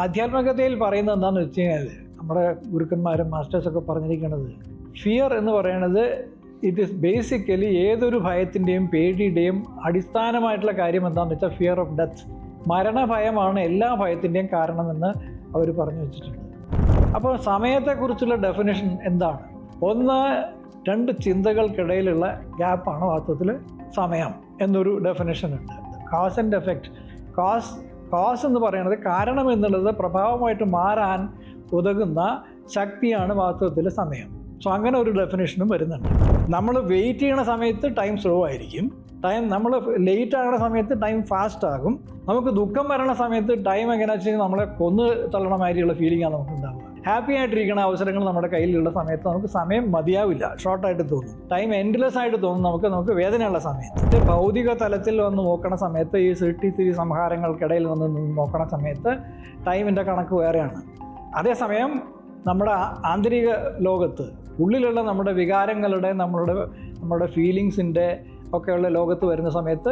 ആധ്യാത്മികതയിൽ പറയുന്നത് എന്താണെന്ന് വെച്ച് കഴിഞ്ഞാൽ നമ്മുടെ ഗുരുക്കന്മാരും മാസ്റ്റേഴ്സൊക്കെ പറഞ്ഞിരിക്കുന്നത് ഫിയർ എന്ന് പറയുന്നത് ഇറ്റ് ഈസ് ബേസിക്കലി ഏതൊരു ഭയത്തിൻ്റെയും പേടിയുടെയും അടിസ്ഥാനമായിട്ടുള്ള കാര്യം എന്താണെന്ന് വെച്ചാൽ ഫിയർ ഓഫ് ഡെത്ത്. മരണഭയമാണ് എല്ലാ ഭയത്തിൻ്റെയും കാരണമെന്ന് അവർ പറഞ്ഞു വെച്ചിട്ടുണ്ട്. അപ്പോൾ സമയത്തെക്കുറിച്ചുള്ള ഡെഫിനേഷൻ എന്താണ്? ഒന്ന്, രണ്ട് ചിന്തകൾക്കിടയിലുള്ള ഗ്യാപ്പാണ് വാസ്തവത്തിൽ സമയം എന്നൊരു ഡെഫിനേഷൻ ഉണ്ട്. കാസ് ആൻഡ് എഫക്റ്റ്. കാസ് എന്ന് പറയുന്നത് കാരണം എന്നുള്ളത് പ്രഭാവമായിട്ട് മാറാൻ ഉതകുന്ന ശക്തിയാണ് വാസ്തവത്തിൽ സമയം. സോ അങ്ങനെ ഒരു ഡെഫിനേഷനും വരുന്നുണ്ട്. നമ്മൾ വെയിറ്റ് ചെയ്യണ സമയത്ത് ടൈം സ്ലോ ആയിരിക്കും. നമ്മൾ ലേറ്റ് ആകുന്ന സമയത്ത് ടൈം ഫാസ്റ്റ് ആകും. നമുക്ക് ദുഃഖം വരണ സമയത്ത് ടൈം എങ്ങനെയാണെന്ന് വെച്ച് കഴിഞ്ഞാൽ നമ്മളെ കൊന്നു തള്ളണ മാതിരിയുള്ള ഫീലിംഗാണ് നമുക്ക് ഉണ്ടാവുക. ഹാപ്പി ആയിട്ടിരിക്കുന്ന അവസരങ്ങൾ നമ്മുടെ കയ്യിലുള്ള സമയത്ത് നമുക്ക് സമയം മതിയാവില്ല, ഷോർട്ടായിട്ട് തോന്നും. ടൈം എൻഡ്ലെസ് ആയിട്ട് തോന്നും നമുക്ക് വേദനയുള്ള സമയത്ത്. ഭൗതിക തലത്തിൽ വന്ന് നോക്കണ സമയത്ത്, ഈ സൃഷ്ടി സംഹാരങ്ങൾക്കിടയിൽ വന്ന് നോക്കണ സമയത്ത് ടൈമിൻ്റെ കണക്ക് വേറെയാണ്. അതേസമയം നമ്മുടെ ആന്തരിക ലോകത്ത്, ഉള്ളിലുള്ള നമ്മുടെ വികാരങ്ങളുടെ, നമ്മുടെ ഫീലിങ്സിൻ്റെ ഒക്കെയുള്ള ലോകത്ത് വരുന്ന സമയത്ത്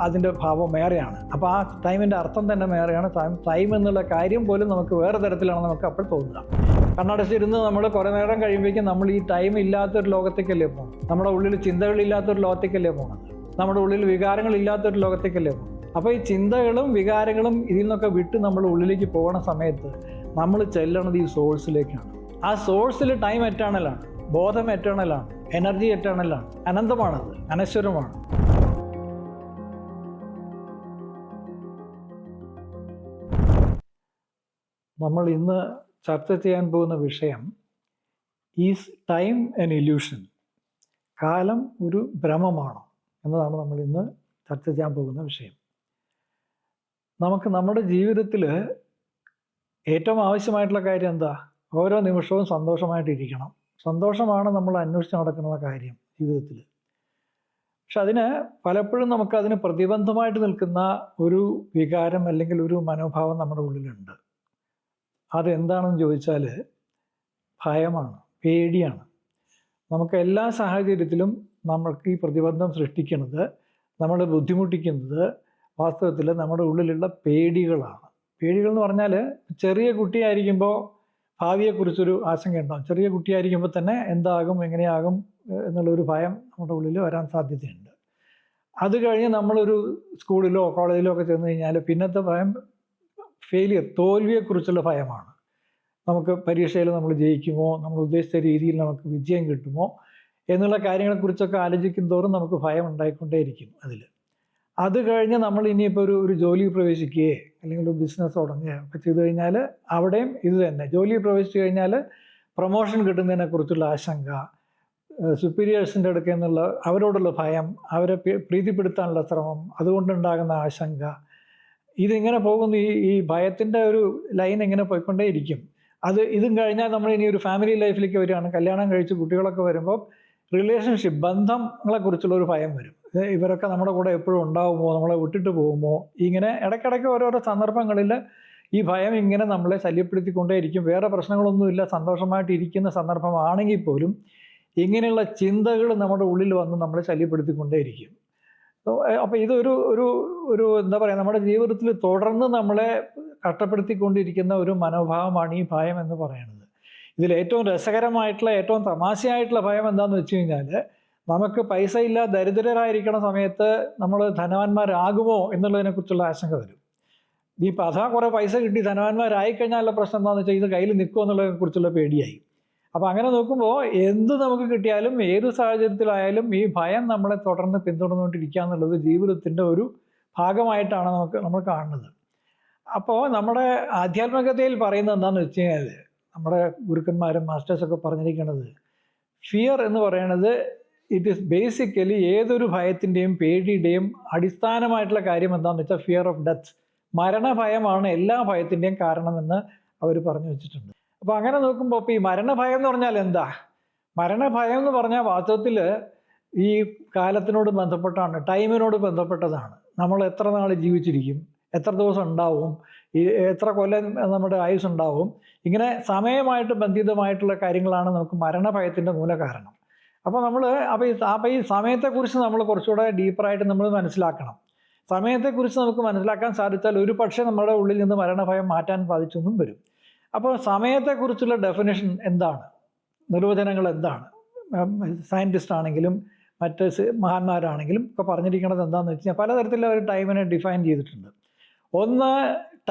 അതിൻ്റെ ഭാവം വേറെയാണ്. അപ്പോൾ ആ ടൈമിൻ്റെ അർത്ഥം തന്നെ വേറെയാണ്. ടൈം എന്നുള്ള കാര്യം പോലും നമുക്ക് വേറെ തരത്തിലാണ് നമുക്ക് അപ്പോൾ തോന്നുക. കണ്ണടച്ചിരുന്ന് നമ്മൾ കുറേ നേരം കഴിയുമ്പോഴേക്കും നമ്മൾ ഈ ടൈം ഇല്ലാത്തൊരു ലോകത്തേക്കല്ലേ പോകുന്നത്. നമ്മുടെ ഉള്ളിൽ ചിന്തകളില്ലാത്തൊരു ലോകത്തേക്കല്ലേ പോകുന്നത്. നമ്മുടെ ഉള്ളിൽ വികാരങ്ങളില്ലാത്തൊരു ലോകത്തേക്കല്ലേ പോകുന്നത്. അപ്പോൾ ഈ ചിന്തകളും വികാരങ്ങളും ഇതിൽ നിന്നൊക്കെ വിട്ട് നമ്മൾ ഉള്ളിലേക്ക് പോകുന്ന സമയത്ത് നമ്മൾ ചെല്ലണത് ഈ സോഴ്സിലേക്കാണ്. ആ സോഴ്സിൽ ടൈം എറ്റേണലാണ്, ബോധം എറ്റേണലാണ്, എനർജി എറ്റേണലാണ്, അനന്തമാണത്, അനശ്വരമാണ്. നമ്മൾ ഇന്ന് ചർച്ച ചെയ്യാൻ പോകുന്ന വിഷയം ഈസ് ടൈം എൻ ഇല്യൂഷൻ? കാലം ഒരു ഭ്രമമാണോ എന്നതാണ് നമ്മൾ ഇന്ന് ചർച്ച ചെയ്യാൻ പോകുന്ന വിഷയം. നമുക്ക് നമ്മുടെ ജീവിതത്തിൽ ഏറ്റവും ആവശ്യമായിട്ടുള്ള കാര്യം എന്താ? ഓരോ നിമിഷവും സന്തോഷമായിട്ടിരിക്കണം. സന്തോഷമാണ് നമ്മൾ അന്വേഷിച്ച് നടക്കുന്ന കാര്യം ജീവിതത്തിൽ. പക്ഷെ അതിന് പലപ്പോഴും നമുക്കതിന് പ്രതിബന്ധമായിട്ട് നിൽക്കുന്ന ഒരു വികാരം അല്ലെങ്കിൽ ഒരു മനോഭാവം നമ്മുടെ ഉള്ളിലുണ്ട്. അതെന്താണെന്ന് ചോദിച്ചാൽ ഭയമാണ്, പേടിയാണ്. നമുക്ക് എല്ലാ സാഹചര്യത്തിലും നമ്മൾക്ക് ഈ പ്രതിബന്ധം സൃഷ്ടിക്കുന്നത്, നമ്മളെ ബുദ്ധിമുട്ടിക്കുന്നത് വാസ്തവത്തിൽ നമ്മുടെ ഉള്ളിലുള്ള പേടികളാണ്. പേടികൾ എന്ന് പറഞ്ഞാൽ, ചെറിയ കുട്ടിയായിരിക്കുമ്പോൾ ഭാവിയെക്കുറിച്ചൊരു ആശങ്ക ഉണ്ടാകും. ചെറിയ കുട്ടിയായിരിക്കുമ്പോൾ തന്നെ എന്താകും, എങ്ങനെയാകും എന്നുള്ളൊരു ഭയം നമ്മുടെ ഉള്ളിൽ വരാൻ സാധ്യതയുണ്ട്. അത് കഴിഞ്ഞ് നമ്മളൊരു സ്കൂളിലോ കോളേജിലോ ഒക്കെ ചെന്ന് കഴിഞ്ഞാൽ പിന്നത്തെ ഭയം ഫെയിലിയർ, തോൽവിയെക്കുറിച്ചുള്ള ഭയമാണ്. നമുക്ക് പരീക്ഷയിൽ നമ്മൾ ജയിക്കുമോ, നമ്മൾ ഉദ്ദേശിച്ച രീതിയിൽ നമുക്ക് വിജയം കിട്ടുമോ എന്നുള്ള കാര്യങ്ങളെക്കുറിച്ചൊക്കെ ആലോചിക്കും തോറും നമുക്ക് ഭയം ഉണ്ടായിക്കൊണ്ടേയിരിക്കും അതിൽ. അത് കഴിഞ്ഞ് നമ്മൾ ഇനിയിപ്പോൾ ഒരു ജോലി പ്രവേശിക്കുകയോ അല്ലെങ്കിൽ ഒരു ബിസിനസ് തുടങ്ങുകയോ ഒക്കെ ചെയ്തു കഴിഞ്ഞാൽ അവിടെയും ഇത് തന്നെ. ജോലി പ്രവേശിച്ചു കഴിഞ്ഞാൽ പ്രൊമോഷൻ കിട്ടുന്നതിനെക്കുറിച്ചുള്ള ആശങ്ക, സുപ്പീരിയേഴ്സിൻ്റെ അടുക്കൽ നിന്നുള്ള അവരോടുള്ള ഭയം, അവരെ പ്രീതിപ്പെടുത്താനുള്ള ശ്രമം, അതുകൊണ്ടുണ്ടാകുന്ന ആശങ്ക, ഇതിങ്ങനെ പോകുന്നു. ഈ ഭയത്തിൻ്റെ ഒരു ലൈൻ ഇങ്ങനെ പോയിക്കൊണ്ടേയിരിക്കും. ഇതും കഴിഞ്ഞാൽ നമ്മൾ ഇനി ഒരു ഫാമിലി ലൈഫിലേക്ക് വരികയാണ്. കല്യാണം കഴിച്ച് കുട്ടികളൊക്കെ വരുമ്പോൾ റിലേഷൻഷിപ്പ്, ബന്ധങ്ങളെക്കുറിച്ചുള്ളൊരു ഭയം വരും. ഇവരൊക്കെ നമ്മുടെ കൂടെ എപ്പോഴും ഉണ്ടാവുമോ, നമ്മളെ വിട്ടിട്ട് പോകുമോ, ഇങ്ങനെ ഇടയ്ക്കിടയ്ക്ക് ഓരോരോ സന്ദർഭങ്ങളിൽ ഈ ഭയം ഇങ്ങനെ നമ്മളെ ശല്യപ്പെടുത്തിക്കൊണ്ടേയിരിക്കും. വേറെ പ്രശ്നങ്ങളൊന്നുമില്ല, സന്തോഷമായിട്ടിരിക്കുന്ന സന്ദർഭമാണെങ്കിൽ പോലും ഇങ്ങനെയുള്ള ചിന്തകൾ നമ്മുടെ ഉള്ളിൽ വന്ന് നമ്മളെ ശല്യപ്പെടുത്തിക്കൊണ്ടേയിരിക്കും. അപ്പോൾ ഇതൊരു എന്താ പറയുക, നമ്മുടെ ജീവിതത്തിൽ തുടർന്ന് നമ്മളെ കഷ്ടപ്പെടുത്തിക്കൊണ്ടിരിക്കുന്ന ഒരു മനോഭാവമാണ് ഈ ഭയം എന്ന് പറയുന്നത്. ഇതിൽ ഏറ്റവും രസകരമായിട്ടുള്ള, ഏറ്റവും തമാശയായിട്ടുള്ള ഭയം എന്താണെന്ന് വെച്ച് കഴിഞ്ഞാൽ, നമുക്ക് പൈസ ഇല്ല, ദരിദ്രരായിരിക്കുന്ന സമയത്ത് നമ്മൾ ധനവാന്മാരാകുമോ എന്നുള്ളതിനെക്കുറിച്ചുള്ള ആശങ്ക വരും. ഇപ്പോൾ അതാ കുറേ പൈസ കിട്ടി ധനവാന്മാരായിക്കഴിഞ്ഞാലുള്ള പ്രശ്നം എന്താണെന്ന് വെച്ചാൽ ഇത് കയ്യിൽ നിൽക്കുമോ എന്നുള്ളതിനെക്കുറിച്ചുള്ള പേടിയായി. അപ്പോൾ അങ്ങനെ നോക്കുമ്പോൾ എന്ത് നമുക്ക് കിട്ടിയാലും ഏത് സാഹചര്യത്തിലായാലും ഈ ഭയം നമ്മളെ തുടർന്ന് പിന്തുടർന്നുകൊണ്ടിരിക്കുക എന്നുള്ളത് ജീവിതത്തിൻ്റെ ഒരു ഭാഗമായിട്ടാണ് നമ്മൾ കാണുന്നത്. അപ്പോൾ നമ്മുടെ ആധ്യാത്മികതയിൽ പറയുന്നത് എന്താണെന്ന് വെച്ച് കഴിഞ്ഞാൽ, നമ്മുടെ ഗുരുക്കന്മാരും മാസ്റ്റേഴ്സൊക്കെ പറഞ്ഞിരിക്കുന്നത് ഫിയർ എന്ന് പറയുന്നത് ഇറ്റ് ഈസ് ബേസിക്കലി ഏതൊരു ഭയത്തിൻ്റെയും പേടിയുടെയും അടിസ്ഥാനമായിട്ടുള്ള കാര്യം എന്താണെന്ന് വെച്ചാൽ ഫിയർ ഓഫ് ഡെത്ത്. മരണഭയമാണ് എല്ലാ ഭയത്തിൻ്റെയും കാരണമെന്ന് അവർ പറഞ്ഞു വെച്ചിട്ടുണ്ട്. അപ്പോൾ അങ്ങനെ നോക്കുമ്പോൾ ഇപ്പോൾ ഈ മരണഭയം എന്ന് പറഞ്ഞാൽ എന്താ? മരണഭയം എന്ന് പറഞ്ഞാൽ വാസ്തവത്തിൽ ഈ കാലത്തിനോട് ബന്ധപ്പെട്ടാണ്, ടൈമിനോട് ബന്ധപ്പെട്ടതാണ്. നമ്മൾ എത്ര നാൾ ജീവിച്ചിരിക്കും, എത്ര ദിവസം ഉണ്ടാവും, എത്ര കൊല്ലം നമ്മുടെ ആയുസ് ഉണ്ടാവും, ഇങ്ങനെ സമയമായിട്ട് ബന്ധിതമായിട്ടുള്ള കാര്യങ്ങളാണ് നമുക്ക് മരണഭയത്തിൻ്റെ മൂലകാരണം. അപ്പോൾ ഈ സമയത്തെക്കുറിച്ച് നമ്മൾ കുറച്ചുകൂടെ ഡീപ്പറായിട്ട് നമ്മൾ മനസ്സിലാക്കണം. സമയത്തെക്കുറിച്ച് നമുക്ക് മനസ്സിലാക്കാൻ സാധിച്ചാൽ ഒരു പക്ഷേ നമ്മുടെ ഉള്ളിൽ നിന്ന് മരണഭയം മാറ്റാൻ സാധിച്ചെന്നും വരും. അപ്പോൾ സമയത്തെക്കുറിച്ചുള്ള ഡെഫിനിഷൻ എന്താണ്, നിർവചനങ്ങൾ എന്താണ്? സയൻറ്റിസ്റ്റ് ആണെങ്കിലും മറ്റ് മഹാന്മാരാണെങ്കിലും ഒക്കെ പറഞ്ഞിരിക്കുന്നത് എന്താണെന്ന് വെച്ച് കഴിഞ്ഞാൽ പലതരത്തിൽ അവർ ടൈമിനെ ഡിഫൈൻ ചെയ്തിട്ടുണ്ട്. ഒന്ന്,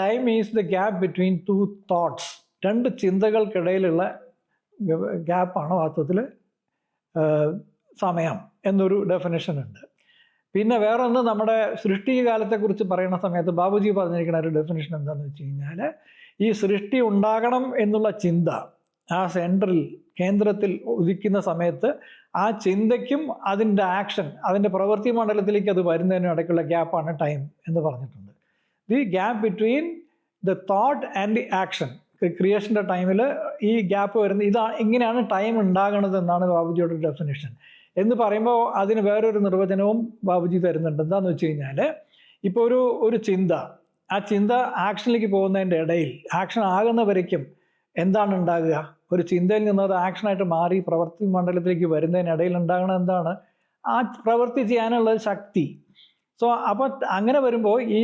time is the gap between two thoughts. രണ്ട് ചിന്തകൾക്കിടയിലുള്ള ഗ്യാപ്പാണ് വാസ്തവത്തിൽ സമയം എന്നൊരു ഡെഫിനേഷൻ ഉണ്ട്. പിന്നെ വേറൊന്ന്, നമ്മുടെ സൃഷ്ടി കാലത്തെക്കുറിച്ച് പറയുന്ന സമയത്ത് ബാബുജി പറഞ്ഞിരിക്കുന്ന ഒരു ഡെഫിനേഷൻ എന്താണെന്ന് വെച്ച് കഴിഞ്ഞാൽ, ഈ സൃഷ്ടി ഉണ്ടാകണം എന്നുള്ള ചിന്ത ആ കേന്ദ്രത്തിൽ ഉദിക്കുന്ന സമയത്ത് ആ ചിന്തയ്ക്കും അതിൻ്റെ ആക്ഷൻ, അതിൻ്റെ പ്രവൃത്തി മണ്ഡലത്തിലേക്ക് അത് വരുന്നതിനും ഇടയ്ക്കുള്ള ഗ്യാപ്പാണ് ടൈം എന്ന് പറഞ്ഞിട്ടുണ്ട്. The gap between the thought and the action. ക്രിയേഷൻ്റെ ടൈമിൽ ഈ ഗ്യാപ്പ് വരുന്നത് ഇങ്ങനെയാണ് ടൈം ഉണ്ടാകണത് എന്നാണ് ബാബുജിയുടെ ഡെഫിനേഷൻ. എന്ന് പറയുമ്പോൾ അതിന് വേറൊരു നിർവചനവും ബാബുജി തരുന്നുണ്ട്. എന്താണെന്ന് വെച്ച് കഴിഞ്ഞാൽ, ഇപ്പോൾ ഒരു ചിന്ത, ആ ചിന്ത ആക്ഷനിലേക്ക് പോകുന്നതിൻ്റെ ഇടയിൽ, ആക്ഷൻ ആകുന്നവരേക്കും എന്താണ് ഉണ്ടാകുക? ഒരു ചിന്തയിൽ നിന്ന് അത് ആക്ഷനായിട്ട് മാറി പ്രവൃത്തി മണ്ഡലത്തിലേക്ക് വരുന്നതിനിടയിൽ ഉണ്ടാകണം എന്താണ്? ആ പ്രവൃത്തി ചെയ്യാനുള്ള ശക്തി. സോ അപ്പോൾ അങ്ങനെ വരുമ്പോൾ ഈ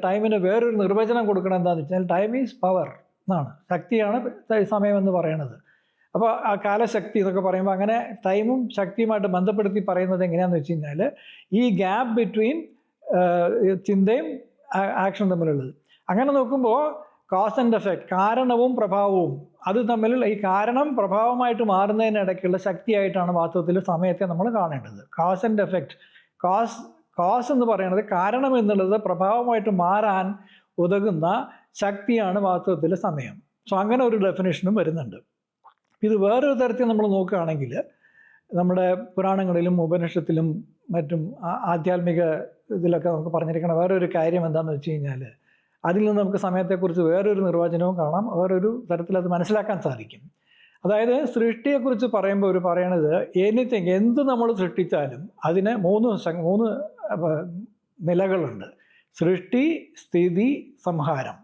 ടൈമിന് വേറൊരു നിർവചനം കൊടുക്കണം. എന്താണെന്ന് വെച്ചാൽ, ടൈം ഈസ് പവർ എന്നാണ്, ശക്തിയാണ് സമയം എന്ന് പറയുന്നത്. അപ്പോൾ ആ കാലശക്തി എന്നൊക്കെ പറയുമ്പോൾ അങ്ങനെ ടൈമും ശക്തിയുമായിട്ട് ബന്ധപ്പെടുത്തി പറയുന്നത് എങ്ങനെയാണെന്ന് വെച്ച് കഴിഞ്ഞാൽ, ഈ ഗ്യാപ്പ് ബിറ്റ്വീൻ ചിന്തയും ആക്ഷൻ തമ്മിലുള്ളത്. അങ്ങനെ നോക്കുമ്പോൾ കോസ് ആൻഡ് എഫക്റ്റ്, കാരണവും പ്രഭാവവും, അത് തമ്മിലുള്ള ഈ കാരണം പ്രഭാവമായിട്ട് മാറുന്നതിനിടയ്ക്കുള്ള ശക്തിയായിട്ടാണ് വാസ്തവത്തിൽ സമയത്തെ നമ്മൾ കാണേണ്ടത്. Cause and effect. കോസ് എന്ന് പറയുന്നത് കാരണം എന്നുള്ളത് പ്രഭാവമായിട്ട് മാറാൻ ഉതകുന്ന ശക്തിയാണ് വാസ്തവത്തിൽ സമയം. സോ അങ്ങനെ ഒരു ഡെഫിനേഷനും വരുന്നുണ്ട്. ഇത് വേറൊരു തരത്തിൽ നമ്മൾ നോക്കുകയാണെങ്കിൽ, നമ്മുടെ പുരാണങ്ങളിലും ഉപനിഷത്തിലും മറ്റും ആധ്യാത്മിക ഇതിലൊക്കെ നമുക്ക് പറഞ്ഞിരിക്കുന്ന വേറൊരു കാര്യം എന്താണെന്ന് വെച്ച് കഴിഞ്ഞാൽ, അതിൽ നിന്ന് നമുക്ക് സമയത്തെക്കുറിച്ച് വേറൊരു നിർവചനവും കാണാം, വേറൊരു തരത്തിൽ അത് മനസ്സിലാക്കാൻ സാധിക്കും. അതായത് സൃഷ്ടിയെക്കുറിച്ച് പറയുമ്പോൾ ഒരു പറയണത്, എന്ത് നമ്മൾ സൃഷ്ടിച്ചാലും അതിന് മൂന്ന് നിലകളുണ്ട്: സൃഷ്ടി, സ്ഥിതി, സംഹാരം.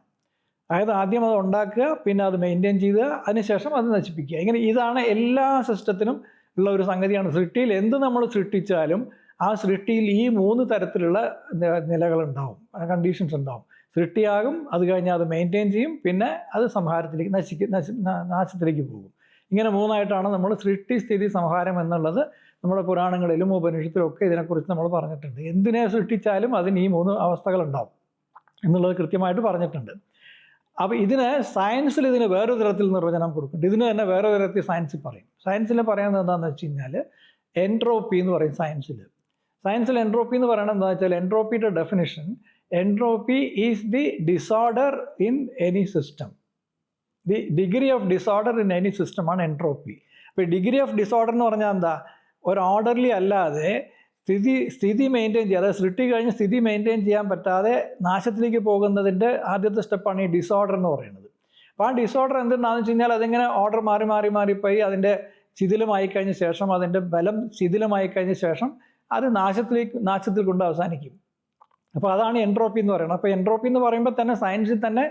അതായത് ആദ്യം അത് ഉണ്ടാക്കുക, പിന്നെ അത് മെയിൻറ്റെയിൻ ചെയ്യുക, അതിനുശേഷം അത് നശിപ്പിക്കുക. ഇതാണ് എല്ലാ സിസ്റ്റത്തിനും ഉള്ള ഒരു സംഗതിയാണ്. സൃഷ്ടിയിൽ എന്ത് നമ്മൾ സൃഷ്ടിച്ചാലും ആ സൃഷ്ടിയിൽ ഈ മൂന്ന് തരത്തിലുള്ള നിലകളുണ്ടാവും, കണ്ടീഷൻസ് ഉണ്ടാവും. സൃഷ്ടിയാകും, അത് കഴിഞ്ഞാൽ അത് മെയിൻറ്റെയിൻ ചെയ്യും, പിന്നെ അത് സംഹാരത്തിലേക്ക് നാശത്തിലേക്ക് പോകും. ഇങ്ങനെ മൂന്നായിട്ടാണ് നമ്മൾ സൃഷ്ടി, സ്ഥിതി, സംഹാരം എന്നുള്ളത് നമ്മുടെ പുരാണങ്ങളിലും ഉപനിഷത്തിലും ഒക്കെ ഇതിനെക്കുറിച്ച് നമ്മൾ പറഞ്ഞിട്ടുണ്ട്. എന്തിനെ സൃഷ്ടിച്ചാലും അതിന് ഈ മൂന്ന് അവസ്ഥകളുണ്ടാവും എന്നുള്ളത് കൃത്യമായിട്ട് പറഞ്ഞിട്ടുണ്ട്. അപ്പോൾ സയൻസിൽ ഇതിന് വേറൊരു തരത്തിൽ നിർവചനം കൊടുക്കുന്നുണ്ട്. ഇതിന് തന്നെ വേറൊരു തരത്തിൽ സയൻസിൽ പറയും. സയൻസിൽ പറയുന്നത് എന്താണെന്ന് വെച്ച് കഴിഞ്ഞാൽ, എൻട്രോപ്പി എന്ന് പറയും സയൻസിൽ എൻട്രോപ്പി എന്ന് പറയുന്നത് എന്താണെന്ന് വെച്ചാൽ, എൻട്രോപ്പിയുടെ definition, entropy is the disorder in any system. The degree of disorder in any സിസ്റ്റമാണ് എൻട്രോപ്പി. അപ്പോൾ ഡിഗ്രി ഓഫ് ഡിസോർഡർ എന്ന് പറഞ്ഞാൽ എന്താ? ഒരു ഓർഡർലി അല്ലാതെ സ്ഥിതി മെയിൻറ്റെയിൻ ചെയ്യുക, അതായത് സൃഷ്ടി കഴിഞ്ഞ് സ്ഥിതി മെയിൻറ്റെയിൻ ചെയ്യാൻ പറ്റാതെ നാശത്തിലേക്ക് പോകുന്നതിൻ്റെ ആദ്യത്തെ സ്റ്റെപ്പാണ് ഈ ഡിസോർഡർ എന്ന് പറയുന്നത്. അപ്പോൾ ആ ഡിസോർഡർ എന്തെന്നാണെന്ന് വെച്ച് കഴിഞ്ഞാൽ, അതിങ്ങനെ ഓർഡർ മാറിപ്പോയി അതിൻ്റെ ശിഥിലമായി കഴിഞ്ഞ ശേഷം, അതിൻ്റെ ബലം ശിഥിലമായി കഴിഞ്ഞ ശേഷം അത് നാശത്തിൽ കൊണ്ട് അവസാനിക്കും. അപ്പോൾ അതാണ് എൻട്രോപ്പി എന്ന് പറയുന്നത്. അപ്പോൾ എൻട്രോപ്പി എന്ന് പറയുമ്പോൾ തന്നെ സയൻസിൽ തന്നെ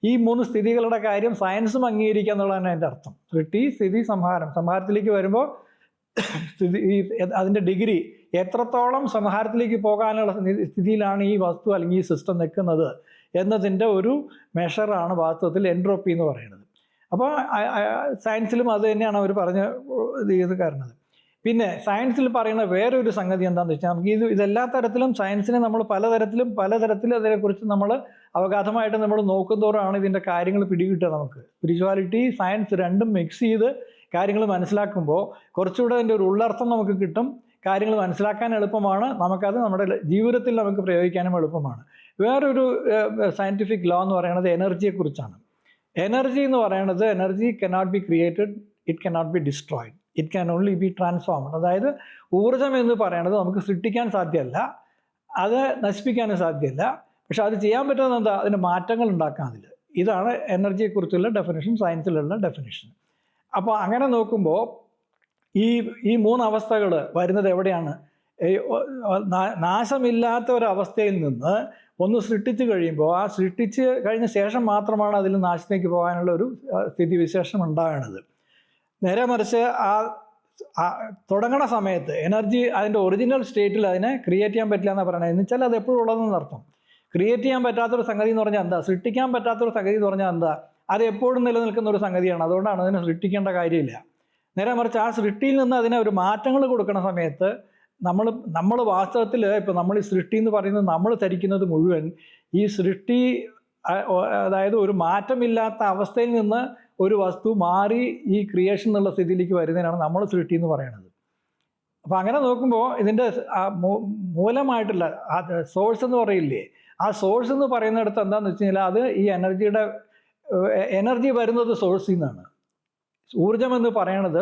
ഈ മൂന്ന് സ്ഥിതികളുടെ കാര്യം സയൻസും അംഗീകരിക്കുക എന്നുള്ളതാണ് അതിൻ്റെ അർത്ഥം. സൃഷ്ടി, സ്ഥിതി, സംഹാരം. സംഹാരത്തിലേക്ക് വരുമ്പോൾ അതിൻ്റെ ഡിഗ്രി എത്രത്തോളം സംഹാരത്തിലേക്ക് പോകാനുള്ള സ്ഥിതിയിലാണ് ഈ വസ്തു അല്ലെങ്കിൽ ഈ സിസ്റ്റം നിൽക്കുന്നത് എന്നതിൻ്റെ ഒരു മെഷറാണ് വാസ്തവത്തിൽ എൻട്രോപ്പി എന്ന് പറയുന്നത്. അപ്പോൾ സയൻസിലും അത് തന്നെയാണ് അവർ ഇത് കാരണം. പിന്നെ സയൻസിൽ പറയുന്ന വേറൊരു സംഗതി എന്താണെന്ന് വെച്ചാൽ, നമുക്ക് ഇതെല്ലാ തരത്തിലും സയൻസിനെ നമ്മൾ പലതരത്തിൽ അതിനെക്കുറിച്ച് നമ്മൾ അവഗാധമായിട്ട് നമ്മൾ നോക്കുന്നതോറാണ് ഇതിൻ്റെ കാര്യങ്ങൾ പിടികിട്ടുക. നമുക്ക് സ്പിരിച്വാലിറ്റി, സയൻസ് രണ്ടും മിക്സ് ചെയ്ത് കാര്യങ്ങൾ മനസ്സിലാക്കുമ്പോൾ കുറച്ചുകൂടെ അതിൻ്റെ ഒരു ഉള്ളർത്ഥം നമുക്ക് കിട്ടും. കാര്യങ്ങൾ മനസ്സിലാക്കാൻ എളുപ്പമാണ്, നമുക്കത് നമ്മുടെ ജീവിതത്തിൽ നമുക്ക് പ്രയോഗിക്കാനും എളുപ്പമാണ്. വേറൊരു സയൻറ്റിഫിക് ലോ എന്ന് പറയുന്നത് എനർജിയെക്കുറിച്ചാണ്. എനർജി എന്ന് പറയുന്നത്, energy cannot be created, it cannot be destroyed, it can only B transformed. അതായത് ഊർജ്ജം എന്ന് പറയുന്നത് നമുക്ക് സൃഷ്ടിക്കാൻ സാധ്യമല്ല, അത് നശിപ്പിക്കാനും സാധ്യമല്ല. പക്ഷെ അത് ചെയ്യാൻ പറ്റുന്നത് എന്താ? അതിന് മാറ്റങ്ങൾ ഉണ്ടാക്കാൻ. ഇതാണ് എനർജിയെക്കുറിച്ചുള്ള ഡെഫിനിഷൻ, സയൻസിലുള്ള ഡെഫിനിഷൻ. അപ്പോൾ അങ്ങനെ നോക്കുമ്പോൾ ഈ മൂന്ന് അവസ്ഥകൾ വരുന്നത് എവിടെയാണ്? നാശമില്ലാത്ത ഒരവസ്ഥയിൽ നിന്ന് ഒന്ന് സൃഷ്ടിച്ച് കഴിയുമ്പോൾ, ആ സൃഷ്ടിച്ച് കഴിഞ്ഞ ശേഷം മാത്രമാണ് അതിൽ നാശത്തിലേക്ക് പോകാനുള്ള ഒരു സ്ഥിതിവിശേഷം ഉണ്ടാകുന്നത്. നേരെ മറിച്ച് ആ തുടങ്ങണ സമയത്ത് എനർജി അതിൻ്റെ ഒറിജിനൽ സ്റ്റേറ്റിൽ അതിനെ ക്രിയേറ്റ് ചെയ്യാൻ പറ്റില്ല എന്നാണ് പറയുന്നത്. എന്ന് വെച്ചാൽ അത് എപ്പോഴും ഉള്ളതെന്ന് അർത്ഥം. ക്രിയേറ്റ് ചെയ്യാൻ പറ്റാത്തൊരു സംഗതി എന്ന് പറഞ്ഞാൽ എന്താ, സൃഷ്ടിക്കാൻ പറ്റാത്തൊരു സംഗതി എന്ന് പറഞ്ഞാൽ എന്താ, അത് എപ്പോഴും നിലനിൽക്കുന്ന ഒരു സംഗതിയാണ്. അതുകൊണ്ടാണ് അതിനെ സൃഷ്ടിക്കേണ്ട കാര്യമില്ല. നേരെ മറിച്ച് ആ സൃഷ്ടിയിൽ നിന്ന് അതിനെ ഒരു മാറ്റങ്ങൾ കൊടുക്കുന്ന സമയത്ത് നമ്മൾ വാസ്തവത്തിൽ ഇപ്പോൾ നമ്മൾ ഈ സൃഷ്ടി എന്ന് പറയുന്നത് നമ്മൾ ധരിക്കുന്നത് മുഴുവൻ ഈ സൃഷ്ടി, അതായത് ഒരു മാറ്റമില്ലാത്ത അവസ്ഥയിൽ നിന്ന് ഒരു വസ്തു മാറി ഈ ക്രിയേഷൻ എന്നുള്ള സ്ഥിതിയിലേക്ക് വരുന്നതിനാണ് നമ്മൾ സൃഷ്ടി എന്ന് പറയുന്നത്. അപ്പോൾ അങ്ങനെ നോക്കുമ്പോൾ ഇതിൻ്റെ മൂലമായിട്ടുള്ള ആ സോഴ്സ് എന്ന് പറയില്ലേ, ആ സോഴ്സ് എന്ന് പറയുന്നിടത്ത് എന്താണെന്ന് വെച്ച് കഴിഞ്ഞാൽ അത് ഈ എനർജി വരുന്നത് സോഴ്സിൽ നിന്നാണ്. ഊർജം എന്ന് പറയണത്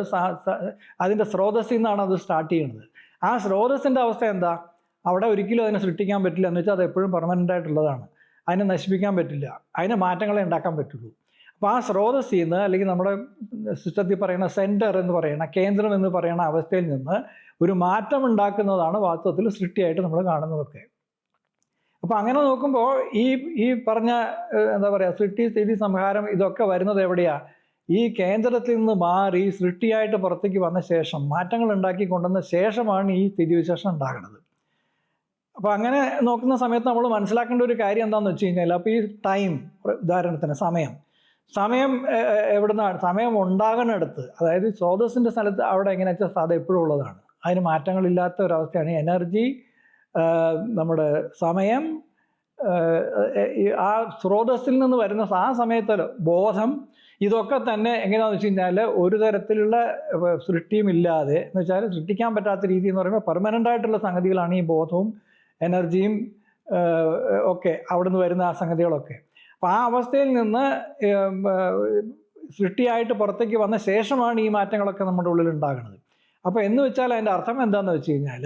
അതിൻ്റെ സ്രോതസ്സിൽ നിന്നാണ് അത് സ്റ്റാർട്ട് ചെയ്യുന്നത്. ആ സ്രോതസ്സിൻ്റെ അവസ്ഥ എന്താ, അവിടെ ഒരിക്കലും അതിനെ സൃഷ്ടിക്കാൻ പറ്റില്ല. എന്ന് വെച്ചാൽ അത് എപ്പോഴും പെർമനൻ്റ് ആയിട്ടുള്ളതാണ്. അതിനെ നശിപ്പിക്കാൻ പറ്റില്ല, അതിന് മാറ്റങ്ങളെ ഉണ്ടാക്കാൻ പറ്റുള്ളൂ. അപ്പോൾ ആ സ്രോതസ്സിൽ നിന്ന്, അല്ലെങ്കിൽ നമ്മുടെ സിസ്റ്റത്തിൽ പറയുന്ന സെൻറ്റർ എന്ന് പറയുന്ന, കേന്ദ്രം എന്ന് പറയുന്ന അവസ്ഥയിൽ നിന്ന് ഒരു മാറ്റം ഉണ്ടാക്കുന്നതാണ് വാസ്തവത്തിൽ സൃഷ്ടിയായിട്ട് നമ്മൾ കാണുന്നതൊക്കെ. അപ്പോൾ അങ്ങനെ നോക്കുമ്പോൾ ഈ പറഞ്ഞ എന്താ പറയുക, സൃഷ്ടി സ്ഥിതി സംഹാരം ഇതൊക്കെ വരുന്നത് എവിടെയാണ്, ഈ കേന്ദ്രത്തിൽ നിന്ന് മാറി സൃഷ്ടിയായിട്ട് പുറത്തേക്ക് വന്ന ശേഷം, മാറ്റങ്ങൾ ഉണ്ടാക്കി കൊണ്ടുവന്ന ശേഷമാണ് ഈ സ്ഥിതിവിശേഷം ഉണ്ടാകുന്നത്. അപ്പോൾ അങ്ങനെ നോക്കുന്ന സമയത്ത് നമ്മൾ മനസ്സിലാക്കേണ്ട ഒരു കാര്യം എന്താണെന്ന് വെച്ച് കഴിഞ്ഞാൽ, അപ്പോൾ ഈ ടൈം, ഉദാഹരണത്തിന് സമയം എവിടുന്നാണ്, സമയം ഉണ്ടാകുന്നിടത്ത്, അതായത് സ്രോതസ്സിൻ്റെ സ്ഥലത്ത് അവിടെ എങ്ങനെയാ വെച്ചാൽ അത് എപ്പോഴും ഉള്ളതാണ്. അതിന് മാറ്റങ്ങളില്ലാത്ത ഒരവസ്ഥയാണ് എനർജി, നമ്മുടെ സമയം, ആ സ്രോതസ്സിൽ നിന്ന് വരുന്ന ആ സമയത്ത് ബോധം, ഇതൊക്കെ തന്നെ എങ്ങനെയാണെന്ന് വെച്ച് കഴിഞ്ഞാൽ ഒരു തരത്തിലുള്ള സൃഷ്ടിയും ഇല്ലാതെ, എന്ന് വെച്ചാൽ സൃഷ്ടിക്കാൻ പറ്റാത്ത രീതി എന്ന് പറയുമ്പോൾ പെർമനൻ്റ് ആയിട്ടുള്ള സംഗതികളാണ് ഈ ബോധവും എനർജിയും ഒക്കെ അവിടെ നിന്ന് വരുന്ന ആ സംഗതികളൊക്കെ. അപ്പോൾ ആ അവസ്ഥയിൽ നിന്ന് സൃഷ്ടിയായിട്ട് പുറത്തേക്ക് വന്ന ശേഷമാണ് ഈ മാറ്റങ്ങളൊക്കെ നമ്മുടെ ഉള്ളിൽ ഉണ്ടാകുന്നത്. അപ്പോൾ എന്ന് വെച്ചാൽ അതിൻ്റെ അർത്ഥം എന്താണെന്ന് വെച്ച് കഴിഞ്ഞാൽ,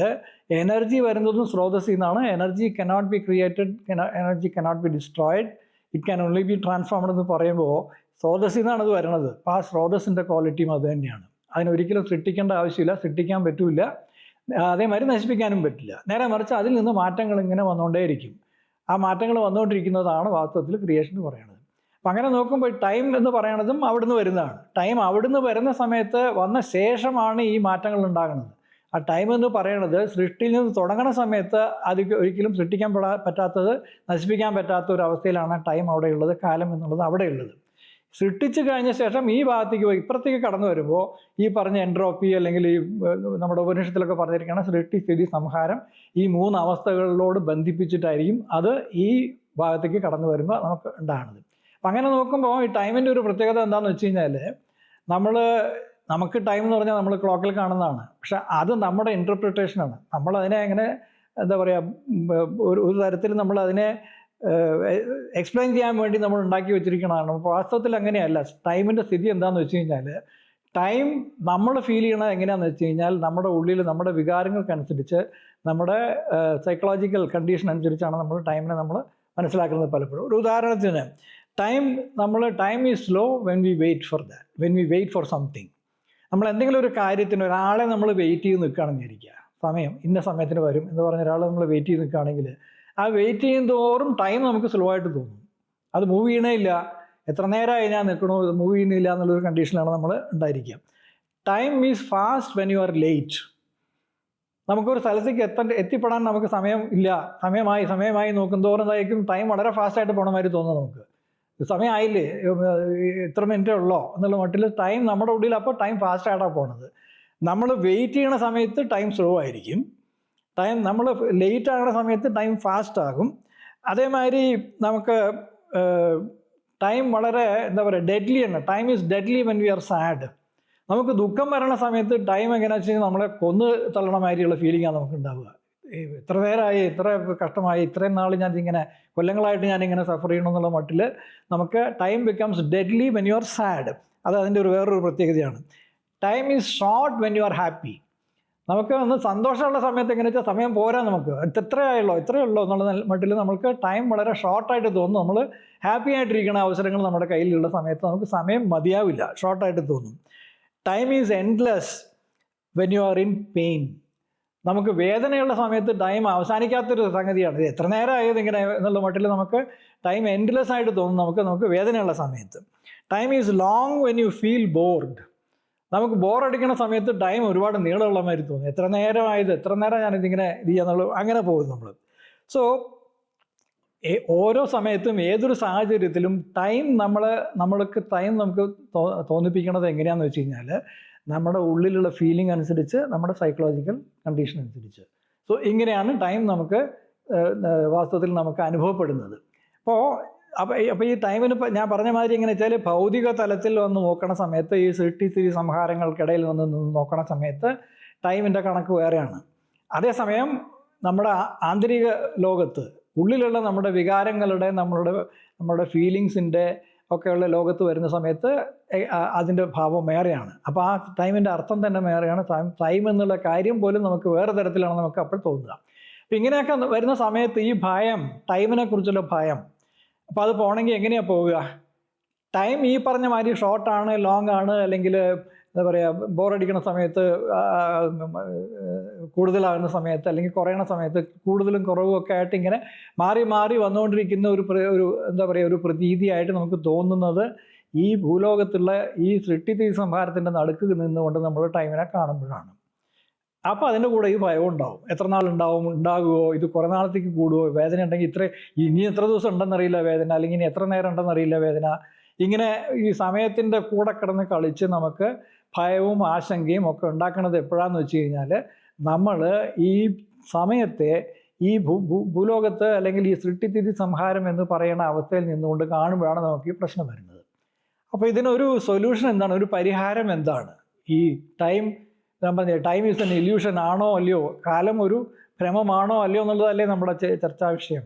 എനർജി വരുന്നതും സ്രോതസ്സിൽ നിന്നാണ്. Energy cannot be created, energy cannot be destroyed, it can only B transformed എന്ന് പറയുമ്പോൾ സ്രോതസ്സിൽ നിന്നാണ് അത് വരുന്നത്. അപ്പോൾ ആ സ്രോതസ്സിൻ്റെ ക്വാളിറ്റിയും അത് തന്നെയാണ്. അതിനൊരിക്കലും സൃഷ്ടിക്കേണ്ട ആവശ്യമില്ല, സൃഷ്ടിക്കാൻ പറ്റില്ല, അതേമാതിരി നശിപ്പിക്കാനും പറ്റില്ല. നേരെ മറിച്ച് അതിൽ നിന്ന് മാറ്റങ്ങൾ ഇങ്ങനെ വന്നുകൊണ്ടേയിരിക്കും. ആ മാറ്റങ്ങൾ വന്നുകൊണ്ടിരിക്കുന്നതാണ് വാസ്തവത്തിൽ ക്രിയേഷൻ എന്ന് പറയുന്നത്. അപ്പം അങ്ങനെ നോക്കുമ്പോൾ ടൈം എന്ന് പറയുന്നതും അവിടുന്ന് വരുന്നതാണ്. ടൈം അവിടുന്ന് വരുന്ന സമയത്ത് വന്ന ശേഷമാണ് ഈ മാറ്റങ്ങൾ ഉണ്ടാകുന്നത്. ആ ടൈം എന്ന് പറയുന്നത് സൃഷ്ടിയിൽ നിന്ന് തുടങ്ങുന്ന സമയത്ത് അത് ഒരിക്കലും സൃഷ്ടിക്കാൻ പറ്റാത്തത്, നശിപ്പിക്കാൻ പറ്റാത്ത ഒരു അവസ്ഥയിലാണ് ടൈം അവിടെയുള്ളത്, കാലം എന്നുള്ളത് അവിടെയുള്ളത്. സൃഷ്ടിച്ച് കഴിഞ്ഞ ശേഷം ഈ ഭാഗത്തേക്ക് ഇപ്പുറത്തേക്ക് കടന്നു വരുമ്പോൾ ഈ പറഞ്ഞ എൻട്രോപ്പി, അല്ലെങ്കിൽ ഈ നമ്മുടെ ഉപനിഷത്തിലൊക്കെ പറഞ്ഞിരിക്കുകയാണ് സൃഷ്ടി സ്ഥിതി സംഹാരം, ഈ 3 അവസ്ഥകളിലോട് ബന്ധിപ്പിച്ചിട്ടായിരിക്കും അത് ഈ ഭാഗത്തേക്ക് കടന്നു വരുമ്പോൾ നമുക്ക് ഉണ്ടാകുന്നത്. അപ്പം അങ്ങനെ നോക്കുമ്പോൾ ഈ ടൈമിൻ്റെ ഒരു പ്രത്യേകത എന്താണെന്ന് വെച്ച് കഴിഞ്ഞാൽ, നമുക്ക് ടൈം എന്ന് പറഞ്ഞാൽ നമ്മൾ ക്ലോക്കിൽ കാണുന്നതാണ്. പക്ഷെ അത് നമ്മുടെ ഇൻ്റർപ്രിട്ടേഷനാണ്. നമ്മളതിനെ എങ്ങനെ എന്താ പറയുക, ഒരു തരത്തിൽ നമ്മളതിനെ എക്സ്പ്ലെയിൻ ചെയ്യാൻ വേണ്ടി നമ്മൾ ഉണ്ടാക്കി വെച്ചിരിക്കുന്നതാണ്. അപ്പോൾ വാസ്തവത്തിൽ അങ്ങനെയല്ല. ടൈമിൻ്റെ സ്ഥിതി എന്താണെന്ന് വെച്ച് കഴിഞ്ഞാൽ, ടൈം നമ്മൾ ഫീൽ ചെയ്യണത് എങ്ങനെയാണെന്ന് വെച്ച് കഴിഞ്ഞാൽ, നമ്മുടെ ഉള്ളിൽ നമ്മുടെ വികാരങ്ങൾക്കനുസരിച്ച്, നമ്മുടെ സൈക്കോളജിക്കൽ കണ്ടീഷൻ അനുസരിച്ചാണ് നമ്മൾ ടൈമിനെ നമ്മൾ മനസ്സിലാക്കുന്നത് പലപ്പോഴും. ഒരു ഉദാഹരണത്തിന്, time is slow when we wait for that, when we wait for something. നമ്മൾ എന്തെങ്കിലും ഒരു കാര്യത്തിന് ഒരാളെ നമ്മൾ വെയിറ്റ് ചെയ്ത് നിൽക്കുകയാണെന്ന് വിചാരിക്കുക. ഇന്ന സമയത്തിന് വരും എന്ന് പറഞ്ഞ ഒരാളെ നമ്മൾ വെയിറ്റ് ചെയ്ത് നിൽക്കുകയാണെങ്കിൽ, ആ വെയിറ്റ് ചെയ്യും തോറും ടൈം നമുക്ക് സ്ലോ ആയിട്ട് തോന്നും. അത് മൂവ് ചെയ്യണേ ഇല്ല, എത്ര നേരമായി ഞാൻ നിൽക്കണോ, മൂവ് ചെയ്യുന്നില്ല എന്നുള്ളൊരു കണ്ടീഷനിലാണ് നമ്മൾ ഉണ്ടായിരിക്കുക. Time is fast when you are late. നമുക്കൊരു സ്ഥലത്തേക്ക് എത്തിപ്പെടാൻ നമുക്ക് സമയം ഇല്ല, സമയമായി നോക്കുന്തോറും എന്തായിരിക്കും ടൈം വളരെ ഫാസ്റ്റായിട്ട് പോകണ മാതിരി തോന്നുന്നു. നമുക്ക് സമയമായില്ലേ, ഇത്ര മിനിറ്റേ ഉള്ളോ എന്നുള്ള മട്ടിൽ ടൈം നമ്മുടെ ഉള്ളിൽ, അപ്പോൾ ടൈം ഫാസ്റ്റായിട്ടാണ് പോണത്. നമ്മൾ വെയിറ്റ് ചെയ്യണ സമയത്ത് ടൈം സ്ലോ ആയിരിക്കും, നമ്മൾ ലേറ്റ് ആകുന്ന സമയത്ത് ടൈം ഫാസ്റ്റ് ആകും. അതേമാതിരി നമുക്ക് ടൈം വളരെ എന്താ പറയുക, ഡെഡ്ലി ആണ്. Time is deadly when we R sad. നമുക്ക് ദുഃഖം വരണ സമയത്ത് ടൈം എങ്ങനെയാണെന്ന് വെച്ച് കഴിഞ്ഞാൽ നമ്മളെ കൊന്ന് തള്ളണ മാതിരിയുള്ള ഫീലിംഗാണ് നമുക്ക് ഉണ്ടാവുക. ഇത്ര നേരമായി, ഇത്ര കഷ്ടമായി, ഇത്രയും നാൾ ഞാനിങ്ങനെ കൊല്ലങ്ങളായിട്ട് ഞാനിങ്ങനെ സഫർ ചെയ്യണമെന്നുള്ള മട്ടിൽ നമുക്ക് time becomes deadly when you are sad. അത് അതിൻ്റെ വേറൊരു പ്രത്യേകതയാണ്. Time is short when you are happy. നമുക്ക് ഒന്ന് സന്തോഷമുള്ള സമയത്ത് എങ്ങനെ വെച്ചാൽ സമയം പോരാ, നമുക്ക് ഇത്രയേ ഉള്ളൂ എന്നുള്ള മട്ടിൽ നമുക്ക് ടൈം വളരെ ഷോർട്ടായിട്ട് തോന്നും. നമ്മൾ ഹാപ്പി ആയിട്ടിരിക്കുന്ന അവസരങ്ങൾ നമ്മുടെ കയ്യിലുള്ള സമയത്ത് നമുക്ക് സമയം മതിയാവില്ല, ഷോർട്ടായിട്ട് തോന്നും. Time is endless when you are in pain. നമുക്ക് വേദനയുള്ള സമയത്ത് ടൈം അവസാനിക്കാത്തൊരു സംഗതിയാണ്. ഇത് എത്ര നേരമായത് ഇങ്ങനെ എന്നുള്ള മട്ടിൽ നമുക്ക് ടൈം എൻഡ്ലെസ് ആയിട്ട് തോന്നും നമുക്ക് വേദനയുള്ള സമയത്ത്. Time is long when you feel board. നമുക്ക് ബോറടിക്കുന്ന സമയത്ത് ടൈം ഒരുപാട് നീളമുള്ള മാതിരി തോന്നും. എത്ര നേരം ഞാനിതിങ്ങനെ ഇത് ചെയ്യാന്നുള്ളത് അങ്ങനെ പോകും നമ്മൾ. സോ ഓരോ സമയത്തും ഏതൊരു സാഹചര്യത്തിലും നമ്മൾക്ക് ടൈം നമുക്ക് തോന്നിപ്പിക്കണത് എങ്ങനെയാണെന്ന് വെച്ച് കഴിഞ്ഞാൽ നമ്മുടെ ഉള്ളിലുള്ള ഫീലിംഗ് അനുസരിച്ച്, നമ്മുടെ സൈക്കോളജിക്കൽ കണ്ടീഷൻ അനുസരിച്ച്. സോ ഇങ്ങനെയാണ് ടൈം നമുക്ക് വാസ്തവത്തിൽ നമുക്ക് അനുഭവപ്പെടുന്നത്. അപ്പോൾ ഈ ടൈമിന് ഞാൻ പറഞ്ഞ മാതിരി എങ്ങനെ വെച്ചാൽ, ഭൗതിക തലത്തിൽ വന്ന് നോക്കണ സമയത്ത്, ഈ സൃഷ്ടിസ്ഥിതി സംഹാരങ്ങൾക്കിടയിൽ വന്ന് നോക്കണ സമയത്ത് ടൈമിൻ്റെ കണക്ക് വേറെയാണ്. അതേസമയം നമ്മുടെ ആന്തരിക ലോകത്ത്, ഉള്ളിലുള്ള നമ്മുടെ വികാരങ്ങളുടെ, നമ്മുടെ ഫീലിങ്സിൻ്റെ ഒക്കെയുള്ള ലോകത്ത് വരുന്ന സമയത്ത് അതിൻ്റെ ഭാവം വേറെയാണ്. അപ്പോൾ ആ ടൈമിൻ്റെ അർത്ഥം തന്നെ വേറെയാണ്. ടൈം എന്നുള്ള കാര്യം പോലും നമുക്ക് വേറെ തരത്തിലാണ് നമുക്ക് അപ്പോൾ തോന്നുക. അപ്പം ഇങ്ങനെയൊക്കെ വരുന്ന സമയത്ത് ഈ ഭയം, ടൈമിനെ കുറിച്ചുള്ള ഭയം, അപ്പോൾ അത് പോകണമെങ്കിൽ എങ്ങനെയാണ് പോവുക? ടൈം ഈ പറഞ്ഞ മാതിരി ഷോർട്ടാണ്, ലോങ് ആണ്, അല്ലെങ്കിൽ എന്താ പറയുക, ബോറടിക്കുന്ന സമയത്ത് കൂടുതലാകുന്ന സമയത്ത്, അല്ലെങ്കിൽ കുറയണ സമയത്ത് കൂടുതലും കുറവും ഒക്കെ ആയിട്ട് ഇങ്ങനെ മാറി മാറി വന്നുകൊണ്ടിരിക്കുന്ന ഒരു എന്താ പറയുക, ഒരു പ്രതീതിയായിട്ട് നമുക്ക് തോന്നുന്നത് ഈ ഭൂലോകത്തുള്ള ഈ സൃഷ്ടിസ്ഥിതി സംഹാരത്തിൻ്റെ നടുക്ക് നിന്നുകൊണ്ട് നമ്മൾ ടൈമിനെ കാണുമ്പോഴാണ്. അപ്പോൾ അതിൻ്റെ കൂടെ ഈ ഭയം ഉണ്ടാവും. എത്ര ഉണ്ടാകുമോ, ഇത് കുറേ നാളത്തേക്ക് കൂടുമോ, വേദന ഉണ്ടെങ്കിൽ ഇനി എത്ര ദിവസം ഉണ്ടെന്നറിയില്ല വേദന, അല്ലെങ്കിൽ ഇനി എത്ര നേരം ഉണ്ടെന്നറിയില്ല വേദന. ഇങ്ങനെ ഈ സമയത്തിൻ്റെ കൂടെ കിടന്ന് കളിച്ച് നമുക്ക് ഭയവും ആശങ്കയും ഒക്കെ ഉണ്ടാക്കുന്നത് എപ്പോഴാന്ന് വെച്ച് കഴിഞ്ഞാൽ, നമ്മൾ ഈ സമയത്തെ ഈ ഭൂലോകത്ത് അല്ലെങ്കിൽ ഈ സൃഷ്ടിസ്ഥിതി സംഹാരം എന്ന് പറയുന്ന അവസ്ഥയിൽ നിന്നുകൊണ്ട് കാണുമ്പോഴാണ് നമുക്ക് ഈ പ്രശ്നം വരുന്നത്. അപ്പോൾ ഇതിനൊരു സൊല്യൂഷൻ എന്താണ്, ഒരു പരിഹാരം എന്താണ്? ഈ ഞാൻ പറഞ്ഞില്ലേ, ടൈം ഈസ് എൻ ഇല്യൂഷൻ ആണോ അല്ലയോ, കാലം ഒരു ഭ്രമമാണോ അല്ലയോ എന്നുള്ളതല്ലേ നമ്മുടെ ചർച്ചാ വിഷയം.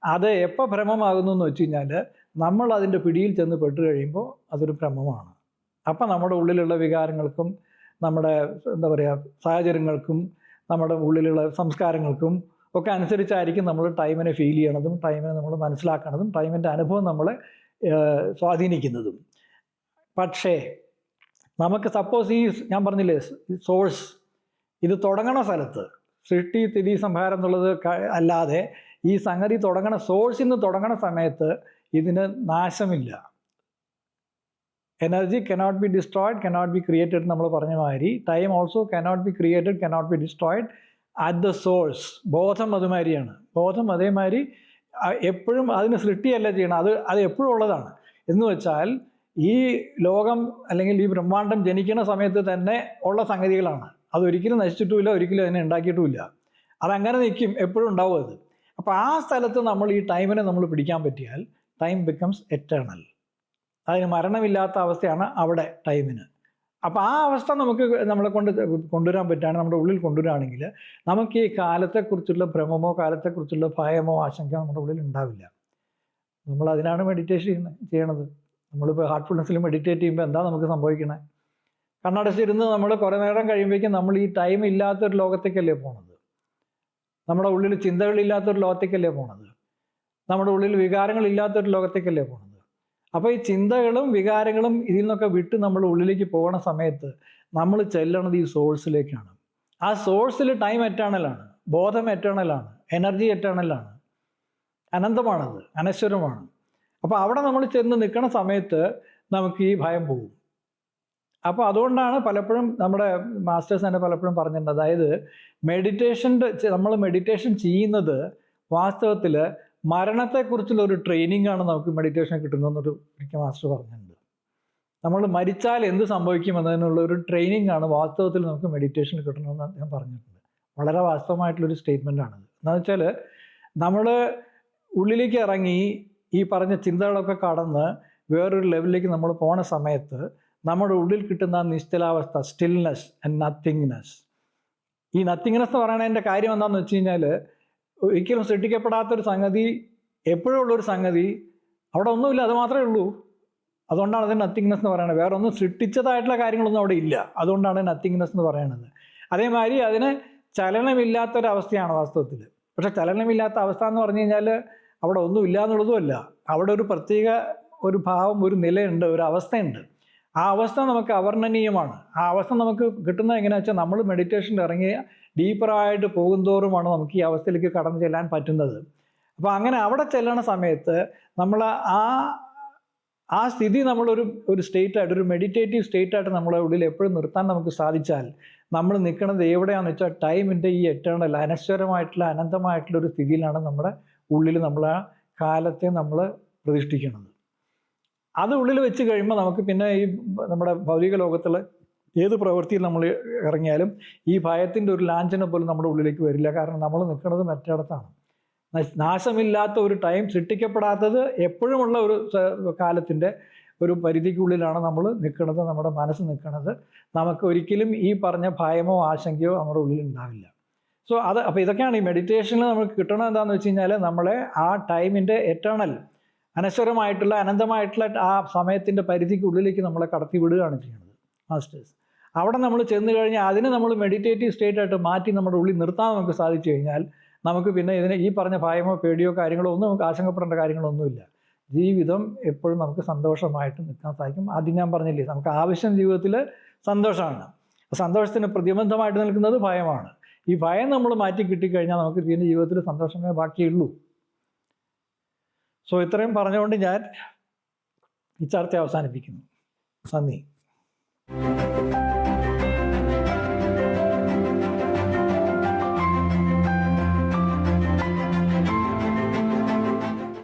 അത് എപ്പോൾ ഭ്രമമാകുന്നു എന്ന് വെച്ച് കഴിഞ്ഞാൽ, നമ്മൾ അതിൻ്റെ പിടിയിൽ ചെന്ന് പെട്ട് കഴിയുമ്പോൾ അതൊരു ഭ്രമമാണ്. അപ്പം നമ്മുടെ ഉള്ളിലുള്ള വികാരങ്ങൾക്കും, നമ്മുടെ എന്താ പറയുക, സാഹചര്യങ്ങൾക്കും, നമ്മുടെ ഉള്ളിലുള്ള സംസ്കാരങ്ങൾക്കും ഒക്കെ അനുസരിച്ചായിരിക്കും നമ്മൾ ടൈമിനെ ഫീൽ ചെയ്യണതും, ടൈമിനെ നമ്മൾ മനസ്സിലാക്കണതും, ടൈമിൻ്റെ അനുഭവം നമ്മളെ സ്വാധീനിക്കുന്നതും. പക്ഷേ നമുക്ക് സപ്പോസ് ഞാൻ പറഞ്ഞില്ലേ, സോഴ്സ് ഇത് തുടങ്ങണ സ്ഥലത്ത്, സൃഷ്ടിസ്ഥിതി സംഹാരം എന്നുള്ളത് അല്ലാതെ ഈ സംഗതി സോഴ്സിൽ നിന്ന് തുടങ്ങണ സമയത്ത് ഇതിന് നാശമില്ല. Energy cannot be destroyed, cannot be created. നമ്മൾ പറഞ്ഞ മാതിരി time also cannot be created, cannot be destroyed at the source. ബോധം അതുമാതിരിയാണ്. ബോധം അതേമാതിരി എപ്പോഴും അതിന് സൃഷ്ടിയല്ല ചെയ്യണം, അത് എപ്പോഴും ഉള്ളതാണ്. എന്ന് വെച്ചാൽ ഈ ലോകം അല്ലെങ്കിൽ ഈ ബ്രഹ്മാണ്ടം ജനിക്കുന്ന സമയത്ത് തന്നെ ഉള്ള സംഗതികളാണ്. അതൊരിക്കലും നശിച്ചിട്ടുമില്ല, ഒരിക്കലും അതിനെ ഉണ്ടാക്കിയിട്ടുമില്ല. അതങ്ങനെ നിൽക്കും, എപ്പോഴും ഉണ്ടാവും അത്. അപ്പോൾ ആ സ്ഥലത്ത് നമ്മൾ ഈ ടൈമിനെ നമ്മൾ പിടിക്കാൻ പറ്റിയാൽ ടൈം ബിക്കംസ് എറ്റേണൽ. അതിന് മരണമില്ലാത്ത അവസ്ഥയാണ് അവിടെ ടൈമിന്. അപ്പോൾ ആ അവസ്ഥ നമ്മളെ കൊണ്ടുവരാൻ പറ്റുകയാണ്, നമ്മുടെ ഉള്ളിൽ കൊണ്ടുവരികയാണെങ്കിൽ നമുക്ക് ഈ കാലത്തെക്കുറിച്ചുള്ള ഭ്രമമോ കാലത്തെക്കുറിച്ചുള്ള ഭയമോ ആശങ്ക നമ്മുടെ ഉള്ളിൽ ഉണ്ടാവില്ല. നമ്മൾ അതിനാണ് മെഡിറ്റേഷൻ ചെയ്യണത്. നമ്മളിപ്പോൾ ഹാർട്ട്ഫുൾനെസ്സിൽ മെഡിറ്റേറ്റ് ചെയ്യുമ്പോൾ എന്താ നമുക്ക് സംഭവിക്കണേ? കണ്ണടച്ചിരുന്ന് നമ്മൾ കുറേ നേരം കഴിയുമ്പോഴേക്കും നമ്മൾ ഈ ടൈം ഇല്ലാത്തൊരു ലോകത്തേക്കല്ലേ പോണത്. നമ്മുടെ ഉള്ളിൽ ചിന്തകളില്ലാത്തൊരു ലോകത്തേക്കല്ലേ പോണത്. നമ്മുടെ ഉള്ളിൽ വികാരങ്ങളില്ലാത്തൊരു ലോകത്തേക്കല്ലേ പോണത്. അപ്പോൾ ഈ ചിന്തകളും വികാരങ്ങളും ഇതിൽ നിന്നൊക്കെ വിട്ട് നമ്മൾ ഉള്ളിലേക്ക് പോകുന്ന സമയത്ത് നമ്മൾ ചെല്ലണത് ഈ സോഴ്സിലേക്കാണ്. ആ സോഴ്സിൽ ടൈം എറ്റേണലാണ്, ബോധം എറ്റേണലാണ്, എനർജി എറ്റേണലാണ്, അനന്തമാണത്, അനശ്വരമാണ്. അപ്പോൾ അവിടെ നമ്മൾ ചെന്ന് നിൽക്കുന്ന സമയത്ത് നമുക്ക് ഈ ഭയം പോകും. അപ്പോൾ അതുകൊണ്ടാണ് പലപ്പോഴും നമ്മുടെ മാസ്റ്റേഴ്സ് തന്നെ പലപ്പോഴും പറഞ്ഞിട്ടുണ്ട്, അതായത് നമ്മൾ മെഡിറ്റേഷൻ ചെയ്യുന്നത് വാസ്തവത്തിൽ മരണത്തെക്കുറിച്ചുള്ള ഒരു ട്രെയിനിങ് ആണ് നമുക്ക് മെഡിറ്റേഷൻ കിട്ടുന്നതെന്നൊരു ഒരിക്കൽ മാസ്റ്റർ പറഞ്ഞിട്ടുണ്ട്. നമ്മൾ മരിച്ചാൽ എന്ത് സംഭവിക്കും എന്നതിനുള്ള ഒരു ട്രെയിനിങ് ആണ് വാസ്തവത്തിൽ നമുക്ക് മെഡിറ്റേഷൻ കിട്ടണമെന്ന് അദ്ദേഹം പറഞ്ഞിട്ടുണ്ട്. വളരെ വാസ്തവമായിട്ടുള്ളൊരു സ്റ്റേറ്റ്മെൻറ്റാണത്. എന്താണെന്ന് വെച്ചാൽ നമ്മൾ ഉള്ളിലേക്ക് ഇറങ്ങി ഈ പറഞ്ഞ ചിന്തകളൊക്കെ കടന്ന് വേറൊരു ലെവലിലേക്ക് നമ്മൾ പോണ സമയത്ത് നമ്മുടെ ഉള്ളിൽ കിട്ടുന്ന നിശ്ചലാവസ്ഥ, സ്റ്റിൽനെസ് ആൻഡ് നത്തിങ്നെസ്. ഈ നത്തിങ്നെസ് എന്ന് പറയുന്നതിൻ്റെ കാര്യം എന്താണെന്ന് വെച്ച് കഴിഞ്ഞാൽ, ഒരിക്കലും സൃഷ്ടിക്കപ്പെടാത്തൊരു സംഗതി, എപ്പോഴും ഉള്ളൊരു സംഗതി, അവിടെ ഒന്നുമില്ല, അത് മാത്രമേ ഉള്ളൂ. അതുകൊണ്ടാണ് അതിന് നത്തിങ്നെസ് എന്ന് പറയുന്നത്. വേറെ ഒന്നും സൃഷ്ടിച്ചതായിട്ടുള്ള കാര്യങ്ങളൊന്നും അവിടെ ഇല്ല, അതുകൊണ്ടാണ് നത്തിങ്നെസ് എന്ന് പറയുന്നത്. അതേമാതിരി അതിന് ചലനമില്ലാത്തൊരവസ്ഥയാണ് വാസ്തവത്തിൽ. പക്ഷെ ചലനമില്ലാത്ത അവസ്ഥ എന്ന് പറഞ്ഞു കഴിഞ്ഞാൽ അവിടെ ഒന്നും ഇല്ല എന്നുള്ളതുമല്ല, അവിടെ ഒരു പ്രത്യേക ഒരു ഭാവം, ഒരു നിലയുണ്ട്, ഒരു അവസ്ഥയുണ്ട്. ആ അവസ്ഥ നമുക്ക് അവർണ്ണനീയമാണ്. ആ അവസ്ഥ നമുക്ക് കിട്ടുന്നത് എങ്ങനെയാണെന്ന് വെച്ചാൽ നമ്മൾ മെഡിറ്റേഷനിൽ ഇറങ്ങി ഡീപ്പറായിട്ട് പോകുന്തോറുമാണ് നമുക്ക് ഈ അവസ്ഥയിലേക്ക് കടന്നു ചെല്ലാൻ പറ്റുന്നത്. അപ്പോൾ അങ്ങനെ അവിടെ ചെല്ലണ സമയത്ത് നമ്മൾ ആ സ്ഥിതി നമ്മളൊരു സ്റ്റേറ്റായിട്ട്, ഒരു മെഡിറ്റേറ്റീവ് സ്റ്റേറ്റായിട്ട് നമ്മളെ ഉള്ളിൽ എപ്പോഴും നിർത്താൻ നമുക്ക് സാധിച്ചാൽ നമ്മൾ നിൽക്കുന്നത് എവിടെയാണെന്ന് വെച്ചാൽ ടൈമിൻ്റെ ഈ എറ്റേണൽ അനശ്വരമായിട്ടുള്ള അനന്തമായിട്ടുള്ള ഒരു സ്ഥിതിയിലാണ് നമ്മുടെ ഉള്ളിൽ നമ്മൾ ആ കാലത്തെ നമ്മൾ പ്രതിഷ്ഠിക്കുന്നത്. അത് ഉള്ളിൽ വെച്ച് കഴിയുമ്പോൾ നമുക്ക് പിന്നെ ഈ നമ്മുടെ ഭൗതിക ലോകത്തിൽ ഏത് പ്രവൃത്തിയിൽ നമ്മൾ ഇറങ്ങിയാലും ഈ ഭയത്തിൻ്റെ ഒരു ലാഞ്ചനം പോലും നമ്മുടെ ഉള്ളിലേക്ക് വരില്ല. കാരണം നമ്മൾ നിൽക്കുന്നത് മറ്റിടത്താണ്. നാശമില്ലാത്ത ഒരു ടൈം, സൃഷ്ടിക്കപ്പെടാത്തത് എപ്പോഴുമുള്ള ഒരു കാലത്തിൻ്റെ ഒരു പരിധിക്കുള്ളിലാണ് നമ്മൾ നിൽക്കുന്നത്, നമ്മുടെ മനസ്സ് നിൽക്കുന്നത്. നമുക്ക് ഒരിക്കലും ഈ പറഞ്ഞ ഭയമോ ആശങ്കയോ നമ്മുടെ ഉള്ളിൽ ഉണ്ടാവില്ല. സോ അപ്പോൾ ഇതൊക്കെയാണ് ഈ മെഡിറ്റേഷനിൽ നമുക്ക് കിട്ടണത്. എന്താണെന്ന് വെച്ച് കഴിഞ്ഞാൽ നമ്മളെ ആ ടൈമിൻ്റെ എറ്റേണൽ അനശ്വരമായിട്ടുള്ള അനന്തമായിട്ടുള്ള ആ സമയത്തിൻ്റെ പരിധിക്കുള്ളിലേക്ക് നമ്മളെ കടത്തി വിടുകയാണ് ചെയ്യുന്നത് മാസ്റ്റേഴ്സ്. അവിടെ നമ്മൾ ചെന്ന് കഴിഞ്ഞാൽ അതിനെ നമ്മൾ മെഡിറ്റേറ്റീവ് സ്റ്റേറ്റായിട്ട് മാറ്റി നമ്മുടെ ഉള്ളിൽ നിർത്താൻ നമുക്ക് സാധിച്ചു കഴിഞ്ഞാൽ നമുക്ക് പിന്നെ ഈ പറഞ്ഞ ഭയമോ പേടിയോ കാര്യങ്ങളോ ഒന്നും നമുക്ക് ആശങ്കപ്പെടേണ്ട കാര്യങ്ങളൊന്നുമില്ല. ജീവിതം എപ്പോഴും നമുക്ക് സന്തോഷമായിട്ട് നിൽക്കാൻ സാധിക്കും. ആദ്യം ഞാൻ പറഞ്ഞില്ലേ, നമുക്ക് ആവശ്യം ജീവിതത്തിൽ സന്തോഷമാണ്. സന്തോഷത്തിന് പ്രതിബന്ധമായിട്ട് നിൽക്കുന്നത് ഭയമാണ്. ഈ ഭയം നമ്മൾ മാറ്റി കിട്ടിക്കഴിഞ്ഞാൽ നമുക്ക് പിന്നെ ജീവിതത്തിൽ സന്തോഷമേ ബാക്കിയുള്ളൂ. സോ ഇത്രയും പറഞ്ഞുകൊണ്ട് ഞാൻ ഈ ചർച്ച അവസാനിപ്പിക്കുന്നു. നന്ദി.